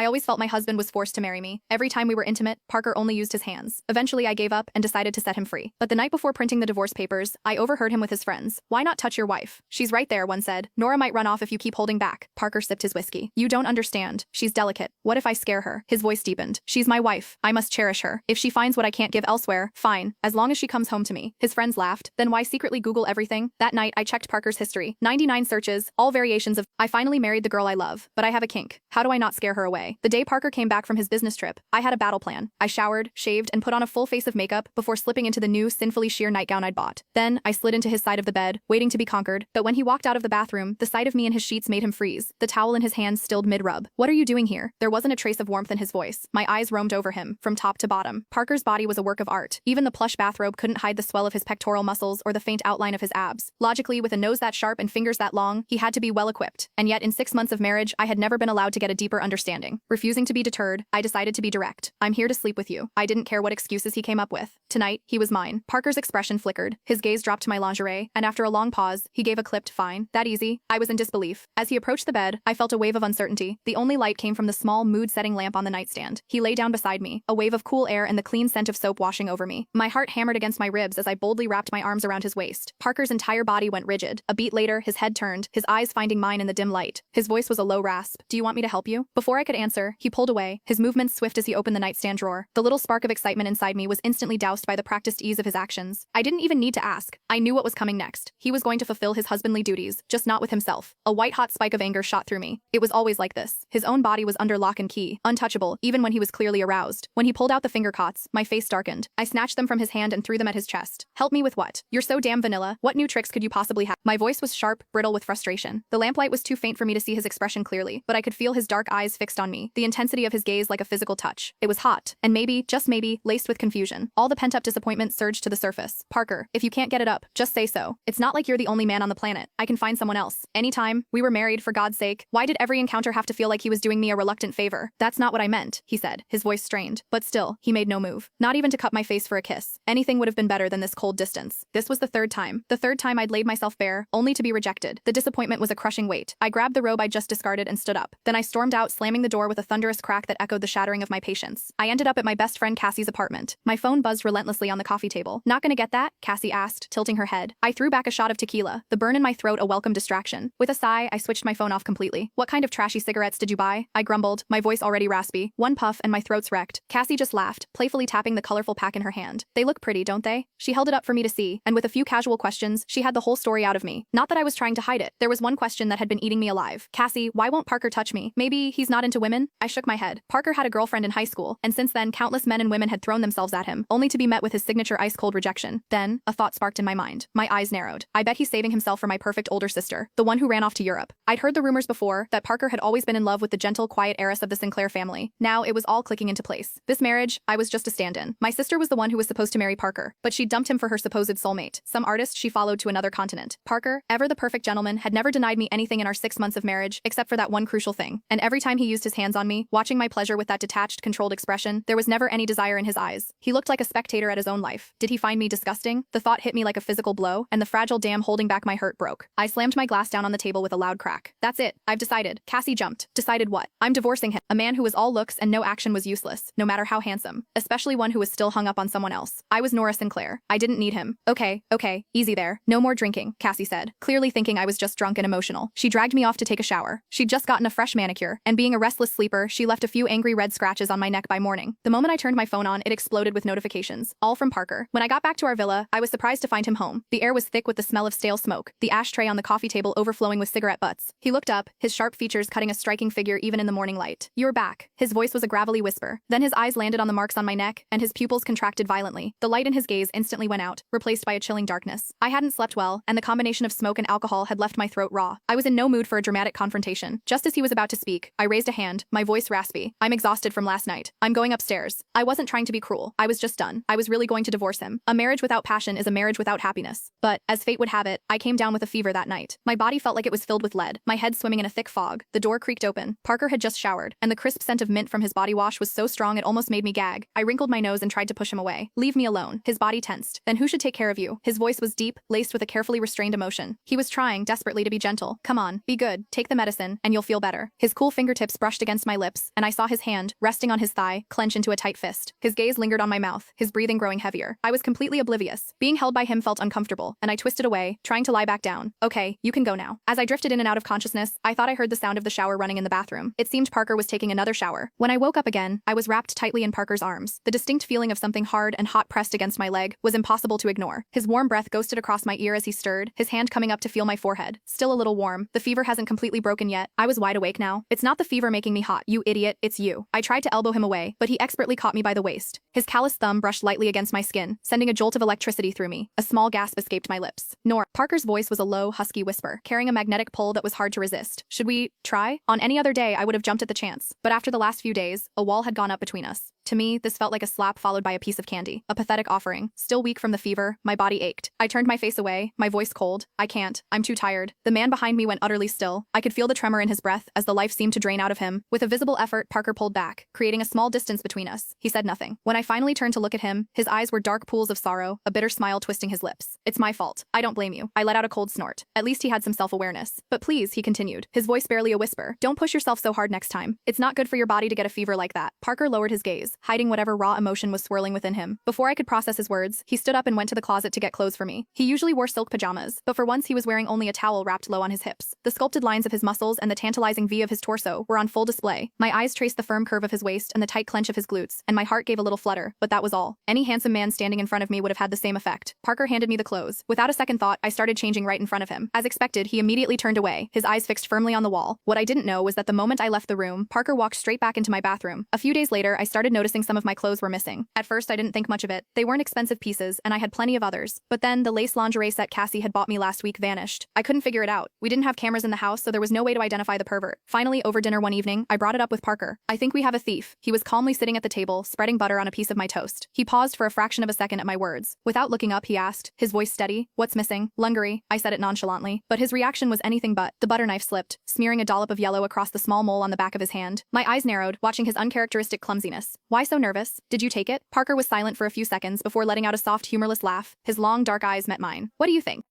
I always felt my husband was forced to marry me. Every time we were intimate, Parker only used his hands. Eventually, I gave up and decided to set him free. But the night before printing the divorce papers, I overheard him with his friends. Why not touch your wife? She's right there, one said. Nora might run off if you keep holding back. Parker sipped his whiskey. You don't understand. She's delicate. What if I scare her? His voice deepened. She's my wife. I must cherish her. If she finds what I can't give elsewhere, fine. As long as she comes home to me. His friends laughed. Then why secretly Google everything? That night, I checked Parker's history. 99 searches, all variations of, I finally married the girl I love. But I have a kink. How do I not scare her away? The day Parker came back from his business trip, I had a battle plan. I showered, shaved, and put on a full face of makeup before slipping into the new sinfully sheer nightgown I'd bought. Then, I slid into his side of the bed, waiting to be conquered. But when he walked out of the bathroom, the sight of me in his sheets made him freeze. The towel in his hands stilled mid-rub. What are you doing here? There wasn't a trace of warmth in his voice. My eyes roamed over him, from top to bottom. Parker's body was a work of art. Even the plush bathrobe couldn't hide the swell of his pectoral muscles or the faint outline of his abs. Logically, with a nose that sharp and fingers that long, he had to be well-equipped. And yet, in 6 months of marriage, I had never been allowed to get a deeper understanding. Refusing to be deterred, I decided to be direct. I'm here to sleep with you. I didn't care what excuses he came up with. Tonight, he was mine. Parker's expression flickered. His gaze dropped to my lingerie, and after a long pause, he gave a clipped fine. That easy? I was in disbelief. As he approached the bed, I felt a wave of uncertainty. The only light came from the small, mood-setting lamp on the nightstand. He lay down beside me, a wave of cool air and the clean scent of soap washing over me. My heart hammered against my ribs as I boldly wrapped my arms around his waist. Parker's entire body went rigid. A beat later, his head turned, his eyes finding mine in the dim light. His voice was a low rasp. Do you want me to help you? Before I could answer, he pulled away, his movements swift as he opened the nightstand drawer. The little spark of excitement inside me was instantly doused by the practiced ease of his actions. I didn't even need to ask. I knew what was coming next. He was going to fulfill his husbandly duties, just not with himself. A white-hot spike of anger shot through me. It was always like this. His own body was under lock and key, untouchable, even when he was clearly aroused. When he pulled out the finger cots, my face darkened. I snatched them from his hand and threw them at his chest. Help me with what? You're so damn vanilla. What new tricks could you possibly have? My voice was sharp, brittle with frustration. The lamplight was too faint for me to see his expression clearly, but I could feel his dark eyes fixed on me, the intensity of his gaze like a physical touch. It was hot, and maybe, just maybe, laced with confusion. All the pent-up disappointment surged to the surface. Parker, if you can't get it up, just say so. It's not like you're the only man on the planet. I can find someone else. Anytime. We were married, for God's sake. Why did every encounter have to feel like he was doing me a reluctant favor? That's not what I meant, he said, his voice strained. But still, he made no move. Not even to cup my face for a kiss. Anything would have been better than this cold distance. This was the third time. The third time I'd laid myself bare, only to be rejected. The disappointment was a crushing weight. I grabbed the robe I just discarded and stood up. Then I stormed out, slamming the door with a thunderous crack that echoed the shattering of my patience. I ended up at my best friend Cassie's apartment. My phone buzzed relentlessly on the coffee table. Not gonna get that? Cassie asked, tilting her head. I threw back a shot of tequila, the burn in my throat a welcome distraction. With a sigh, I switched my phone off completely. What kind of trashy cigarettes did you buy? I grumbled, my voice already raspy. One puff and my throat's wrecked. Cassie just laughed, playfully tapping the colorful pack in her hand. They look pretty, don't they? She held it up for me to see, and with a few casual questions, she had the whole story out of me. Not that I was trying to hide it. There was one question that had been eating me alive. Cassie, why won't Parker touch me? Maybe he's not into women? I shook my head. Parker had a girlfriend in high school, and since then countless men and women had thrown themselves at him, only to be met with his signature ice-cold rejection. Then, a thought sparked in my mind. My eyes narrowed. I bet he's saving himself for my perfect older sister, the one who ran off to Europe. I'd heard the rumors before, that Parker had always been in love with the gentle, quiet heiress of the Sinclair family. Now, it was all clicking into place. This marriage, I was just a stand-in. My sister was the one who was supposed to marry Parker, but she dumped him for her supposed soulmate, some artist she followed to another continent. Parker, ever the perfect gentleman, had never denied me anything in our 6 months of marriage, except for that one crucial thing. And every time he used his hands on me, watching my pleasure with that detached, controlled expression, there was never any desire in his eyes. He looked like a spectator at his own life. Did he find me disgusting? The thought hit me like a physical blow, and the fragile dam holding back my hurt broke. I slammed my glass down on the table with a loud crack. That's it. I've decided. Cassie jumped. Decided what? I'm divorcing him. A man who was all looks and no action was useless, no matter how handsome. Especially one who was still hung up on someone else. I was Nora Sinclair. I didn't need him. Okay, easy there. No more drinking, Cassie said, clearly thinking I was just drunk and emotional. She dragged me off to take a shower. She'd just gotten a fresh manicure, and being a restless sleeper, she left a few angry red scratches on my neck by morning. The moment I turned my phone on, it exploded with notifications, all from Parker. When I got back to our villa, I was surprised to find him home. The air was thick with the smell of stale smoke, the ashtray on the coffee table overflowing with cigarette butts. He looked up, his sharp features cutting a striking figure even in the morning light. You're back. His voice was a gravelly whisper. Then his eyes landed on the marks on my neck, and his pupils contracted violently. The light in his gaze instantly went out, replaced by a chilling darkness. I hadn't slept well, and the combination of smoke and alcohol had left my throat raw. I was in no mood for a dramatic confrontation. Just as he was about to speak, I raised a hand, my voice raspy. I'm exhausted from last night. I'm going upstairs. I wasn't trying to be cruel. I was just done. I was really going to divorce him. A marriage without passion is a marriage without happiness. But, as fate would have it, I came down with a fever that night. My body felt like it was filled with lead, my head swimming in a thick fog. The door creaked open. Parker had just showered, and the crisp scent of mint from his body wash was so strong it almost made me gag. I wrinkled my nose and tried to push him away. Leave me alone. His body tensed. Then who should take care of you? His voice was deep, laced with a carefully restrained emotion. He was trying desperately to be gentle. Come on, be good, take the medicine, and you'll feel better. His cool fingertips brushed against against my lips, and I saw his hand, resting on his thigh, clench into a tight fist. His gaze lingered on my mouth, his breathing growing heavier. I was completely oblivious. Being held by him felt uncomfortable, and I twisted away, trying to lie back down. Okay, you can go now. As I drifted in and out of consciousness, I thought I heard the sound of the shower running in the bathroom. It seemed Parker was taking another shower. When I woke up again, I was wrapped tightly in Parker's arms. The distinct feeling of something hard and hot pressed against my leg was impossible to ignore. His warm breath ghosted across my ear as he stirred, his hand coming up to feel my forehead. Still a little warm. The fever hasn't completely broken yet. I was wide awake now. It's not the fever making me hot, you idiot, it's you. I tried to elbow him away, but he expertly caught me by the waist. His calloused thumb brushed lightly against my skin, sending a jolt of electricity through me. A small gasp escaped my lips. Nor. Parker's voice was a low, husky whisper, carrying a magnetic pull that was hard to resist. Should we try? On any other day, I would have jumped at the chance. But after the last few days, a wall had gone up between us. To me, this felt like a slap followed by a piece of candy. A pathetic offering. Still weak from the fever, my body ached. I turned my face away, my voice cold. I can't. I'm too tired. The man behind me went utterly still. I could feel the tremor in his breath as the life seemed to drain out of him. With a visible effort, Parker pulled back, creating a small distance between us. He said nothing. When I finally turned to look at him, his eyes were dark pools of sorrow, a bitter smile twisting his lips. It's my fault. I don't blame you. I let out a cold snort. At least he had some self-awareness. But please, he continued, his voice barely a whisper, don't push yourself so hard next time. It's not good for your body to get a fever like that. Parker lowered his gaze, hiding whatever raw emotion was swirling within him. Before I could process his words, he stood up and went to the closet to get clothes for me. He usually wore silk pajamas, but for once he was wearing only a towel wrapped low on his hips. The sculpted lines of his muscles and the tantalizing V of his torso were on full display. My eyes traced the firm curve of his waist and the tight clench of his glutes, and my heart gave a little flutter, but that was all. Any handsome man standing in front of me would have had the same effect. Parker handed me the clothes. Without a second thought, I started changing right in front of him. As expected, he immediately turned away, his eyes fixed firmly on the wall. What I didn't know was that the moment I left the room, Parker walked straight back into my bathroom. A few days later, I started noticing some of my clothes were missing. At first, I didn't think much of it. They weren't expensive pieces, and I had plenty of others. But then, the lace lingerie set Cassie had bought me last week vanished. I couldn't figure it out. We didn't have cameras in the house, so there was no way to identify the pervert. Finally, over dinner one evening, I brought it up with Parker. I think we have a thief. He was calmly sitting at the table, spreading butter on a piece of my toast. He paused for a fraction of a second at my words. Without looking up, he asked, his voice steady, what's missing? Lingerie. I said it nonchalantly, but his reaction was anything but. The butter knife slipped, smearing a dollop of yellow across the small mole on the back of his hand. My eyes narrowed, watching his uncharacteristic clumsiness. Why so nervous? Did you take it? Parker was silent for a few seconds before letting out a soft, humorless laugh. His long, dark eyes met mine. What do you think?